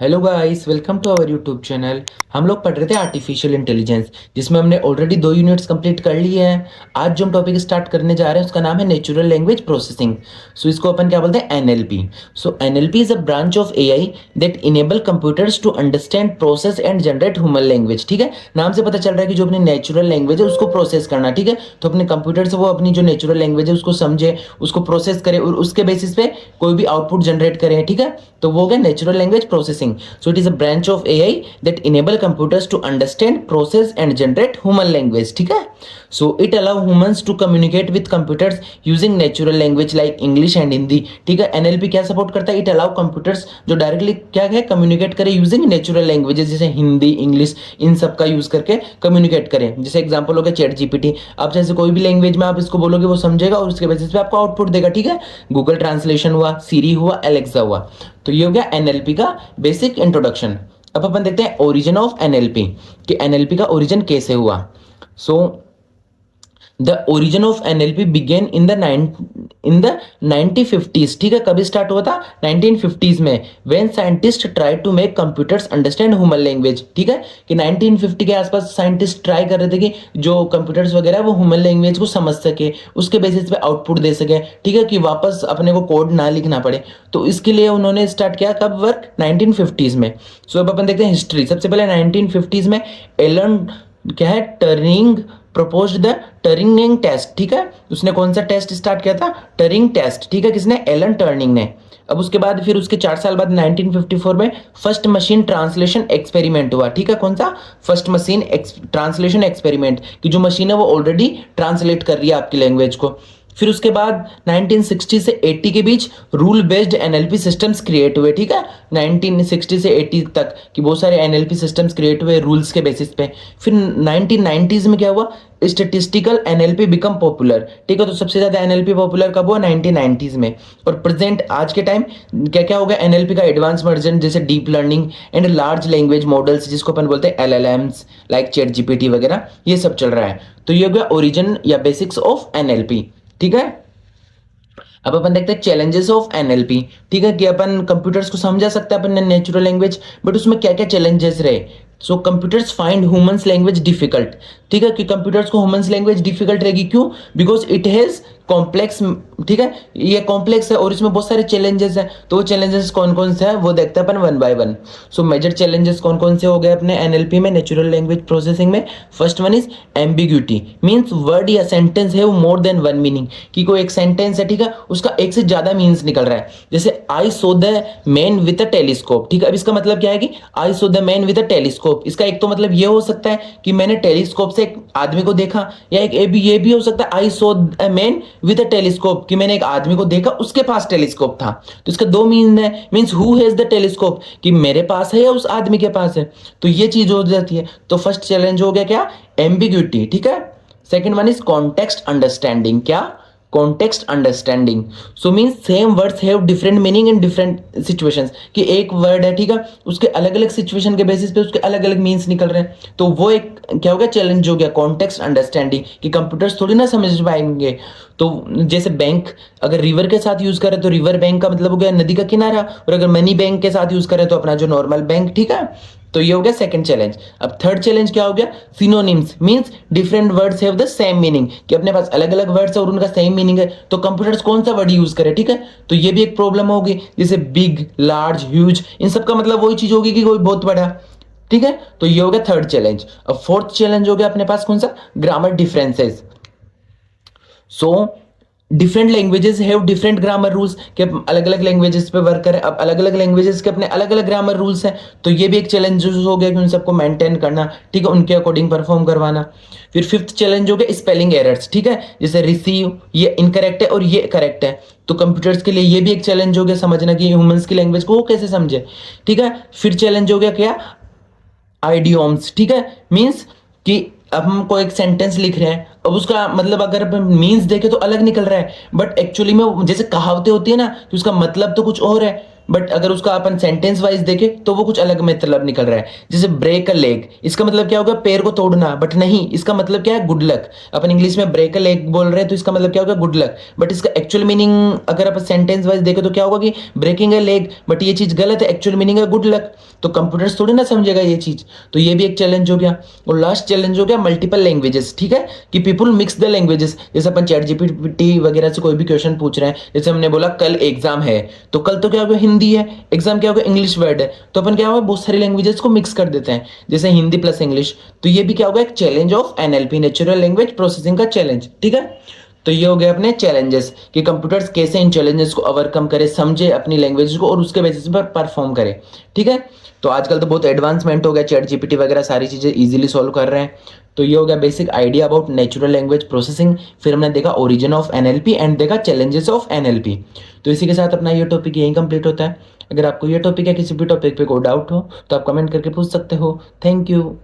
Hello guys, welcome to our YouTube channel. हम लोग पढ़ रहे थे आर्टिफिशियल इंटेलिजेंस, जिसमें हमने ऑलरेडी 2 यूनिट्स कंप्लीट कर लिए हैं। आज जो हम टॉपिक स्टार्ट करने जा रहे हैं उसका नाम है नेचुरल लैंग्वेज प्रोसेसिंग। सो इसको अपन क्या बोलते हैं? NLP. So NLP is a branch of AI that enable computers to understand, process and generate human language. ठीक है, नाम से पता चल रहा है कि जो अपनी नेचुरल लैंग्वेज है उसको प्रोसेस करना। ठीक है, तो अपने कंप्यूटर से वो अपनी जो नेचुरल लैंग्वेज है उसको समझे, उसको प्रोसेस करे और उसके बेसिस पे कोई भी आउटपुट जनरेट करे। ठीक है, तो वो हो गया natural language processing. So it is a branch of AI that enable computers to understand, process and generate human language. ठीक है, so it allow humans to communicate with computers using natural language like English and Hindi. ठीक है, NLP क्या support करता है? It allow computers जो directly क्या है कम्युनिकेट करें यूजिंग नेचुरल लैंग्वेजेस, जैसे हिंदी, इंग्लिश, इन सब का यूज करके कम्युनिकेट करें। जैसे एग्जांपल हो गया चैट जीपीटी। आप जैसे कोई भी लैंग्वेज में आप इसको बोलोगे वो समझेगा और उसके बेसिस पे आपको आउटपुट देगा। ठीक है, गूगल ट्रांसलेशन हुआ, सीरी हुआ, एलेक्सा हुआ। तो ये हो गया एनएलपी का बेसिक इंट्रोडक्शन। अब अपन देखते हैं ओरिजिन ऑफ एनएलपी, कि एनएलपी का ओरिजिन कैसे हुआ। So the origin of NLP began in the 1950s। ठीक है, कभी स्टार्ट हुआ था? 1950s में, when scientist try to make computers understand human language. ठीक है, कि 1950 के आसपास साइंटिस्ट ट्राई कर रहे थे कि जो कंप्यूटर्स वगैरह वो ह्यूमन लैंग्वेज को समझ सके, उसके बेसिस पे आउटपुट दे सके। ठीक है, कि वापस अपने को कोड ना लिखना पड़े। तो इसके लिए उन्होंने स्टार्ट किया कब वर्क? 1950s में। सो अब अपन देखते हैं हिस्ट्री। सबसे पहले 1950s में एलन क्या है, Turing propose the Turing test. ठीक है, उसने कौन सा टेस्ट स्टार्ट किया था? Turing test. ठीक है, किसने? एलन टर्निंग ने। अब उसके बाद फिर उसके 4 साल बाद 1954 में फर्स्ट मशीन ट्रांसलेशन एक्सपेरिमेंट हुआ। ठीक है, कौन सा? फर्स्ट मशीन ट्रांसलेशन एक्सपेरिमेंट, कि जो मशीन है वो ऑलरेडी ट्रांसलेट कर रही है आपकी लैंग्वेज को। फिर उसके बाद 1960 से 80 के बीच rule based NLP systems create हुए। ठीक है, 1960 से 80 तक कि बहुत सारे एनएलपी सिस्टम्स क्रिएट हुए रूल्स के बेसिस पे। फिर 1990s में क्या हुआ? Statistical NLP become popular. ठीक है, तो सबसे ज्यादा एनएलपी पॉपुलर कब हुआ? 1990s में। और प्रेजेंट आज के टाइम क्या क्या हो गया? एनएलपी का एडवांस वर्जन, जैसे deep learning and large language models, जिसको अपन बोलते हैं एलएलएम्स, लाइक चैट जीपीटी वगैरह, ये सब चल रहा है। तो ये हो गया ओरिजिन या बेसिक्स ऑफ एनएलपी। ठीक है, अब अपन देखते हैं चैलेंजेस ऑफ एनएलपी। ठीक है, कि अपन कंप्यूटर्स को समझा सकते हैं अपन नेचुरल लैंग्वेज, बट उसमें क्या क्या चैलेंजेस रहे। So computers find humans language difficult. ठीक है, कि कंप्यूटर्स को ह्यूमंस लैंग्वेज डिफिकल्ट रहेगी। क्यों? Because it has complex. ठीक है, ये कॉम्प्लेक्स है और इसमें बहुत सारे चैलेंजेस हैं। तो वो चैलेंजेस कौन कौन से हैं वो देखते हैं अपन one by one. So major challenges कौन कौन से हो गए अपने एनएलपी में, नेचुरल लैंग्वेज प्रोसेसिंग में? First one is ambiguity, means word या सेंटेंस है वो मोर देन वन मीनिंग, कि कोई एक सेंटेंस है, ठीक है, उसका एक से ज्यादा मीन्स निकल रहा है। जैसे I saw the man with a telescope. ठीक है, अब इसका मतलब क्या है कि I saw the man with a telescope, इसका एक तो मतलब ये हो सकता है कि मैंने टेलीस्कोप से एक आदमी को देखा, या एक ये भी हो सकता है I saw a man with a telescope, कि मैंने एक आदमी को देखा उसके पास टेलीस्कोप था। तो इसका दो मीन है, means who has the telescope, कि मेरे पास है या उस आदमी के पास है। तो ये चीज हो जाती है। तो फर्स्ट चैलेंज हो गया क्या? एम्बिग्यूटी। ठीक है, second one is context understanding. क्या? Context understanding. So mean same words have different meaning in different situations, कि एक वर्ड है, ठीक है, उसके अलग अलग सिचुएशन के बेसिस पे उसके अलग अलग मीन्स निकल रहे हैं। तो वो एक क्या हो गया? चैलेंज हो गया कॉन्टेक्स्ट अंडरस्टैंडिंग, कि कंप्यूटर्स थोड़ी ना समझ पाएंगे। तो जैसे बैंक अगर रिवर के साथ यूज करें तो रिवर बैंक का मतलब हो गया नदी का किनारा, और अगर मनी बैंक के साथ यूज करें तो अपना जो नॉर्मल बैंक। ठीक है, तो ये हो गया सेकंड चैलेंज। अब थर्ड चैलेंज क्या हो गया? Synonyms, means different words have the same meaning, कि अपने पास अलग अलग वर्ड्स है और उनका सेम मीनिंग है, तो कंप्यूटर्स कौन सा वर्ड यूज करे। ठीक है, तो ये भी एक प्रॉब्लम होगी। जैसे बिग, लार्ज, ह्यूज, इन सब का मतलब वही चीज होगी कि कोई बहुत बड़ा। ठीक है, तो ये हो गया थर्ड चैलेंज। अब फोर्थ चैलेंज हो गया अपने पास कौन सा? Grammar differences. So different languages have different grammar rules, कि अलग अलग लैंग्वेजेस पे वर्क करें। अब अलग अलग लैंग्वेजेस के अपने अलग अलग ग्रामर रूल्स हैं, तो ये भी एक चैलेंज हो गया कि उन सबको मेंटेन करना, ठीक है, उनके अकॉर्डिंग परफॉर्म करवाना। फिर फिफ्थ चैलेंज हो गया स्पेलिंग एरर्स। ठीक है, जैसे रिसीव, ये इनकरेक्ट है और ये करेक्ट है, तो कंप्यूटर्स के लिए ये भी एक चैलेंज हो गया समझना कि ह्यूमंस की लैंग्वेज को वो कैसे समझे। ठीक है, फिर चैलेंज हो गया क्या? आइडियोम्स। ठीक है, मीन्स कि अब हम कोई एक सेंटेंस लिख रहे हैं, अब उसका मतलब अगर अपन मीन्स देखें तो अलग निकल रहा है, बट एक्चुअली में जैसे कहावतें होती है ना कि उसका मतलब तो कुछ और है, बट अगर उसका अपन सेंटेंस वाइज देखें तो वो कुछ अलग मतलब निकल रहा है। जैसे ब्रेक अ लेग, इसका मतलब क्या होगा, पैर को तोड़ना, बट नहीं, इसका मतलब क्या है, गुड लक। अपन इंग्लिश में ब्रेक अ लेग बोल रहे हैं तो इसका मतलब क्या होगा, गुड लक, बट इसका एक्चुअल मीनिंग अगर अपन सेंटेंस वाइज देखें तो क्या होगा कि ब्रेकिंग अ लेग, बट ये चीज गलत है, एक्चुअल मीनिंग है गुड लक। तो कंप्यूटर्स थोड़ी ना समझेगा ये चीज, तो ये भी एक चैलेंज हो गया। और लास्ट चैलेंज हो गया मल्टीपल लैंग्वेजेस, ठीक है, कि पीपल मिक्स द लैंग्वेजेस। जैसे अपन चैट जीपीटी वगैरह से कोई भी क्वेश्चन पूछ रहे हैं, जैसे हमने बोला कल एग्जाम है, तो कल तो क्या होगा, हिंदी है, एग्जाम क्या होगा, इंग्लिश वर्ड है, तो अपन क्या होगा, बहुत सारी लैंग्वेजेस को मिक्स कर देते हैं, जैसे हिंदी प्लस इंग्लिश। तो ये भी क्या होगा, एक challenge of NLP, natural language processing का चैलेंज, ठीक है। तो ये हो गए अपने चैलेंजेस कि कंप्यूटर्स कैसे इन चैलेंजेस को ओवरकम करे, समझे अपनी लैंग्वेज को और उसके बेसिस पर परफॉर्म करे, ठीक है। तो आजकल तो बहुत एडवांसमेंट हो गया, चैट जीपीटी वगैरह सारी चीजें इजीली सॉल्व कर रहे हैं। तो ये हो गया basic idea about natural language processing. फिर हमने देखा ओरिजिन ऑफ एनएलपी एंड देखा चैलेंजेस ऑफ एनएलपी। तो इसी के साथ अपना ये टॉपिक यहीं कंप्लीट होता है। अगर आपको ये टॉपिक या किसी भी टॉपिक पे कोई डाउट हो तो आप कमेंट करके पूछ सकते हो। Thank you.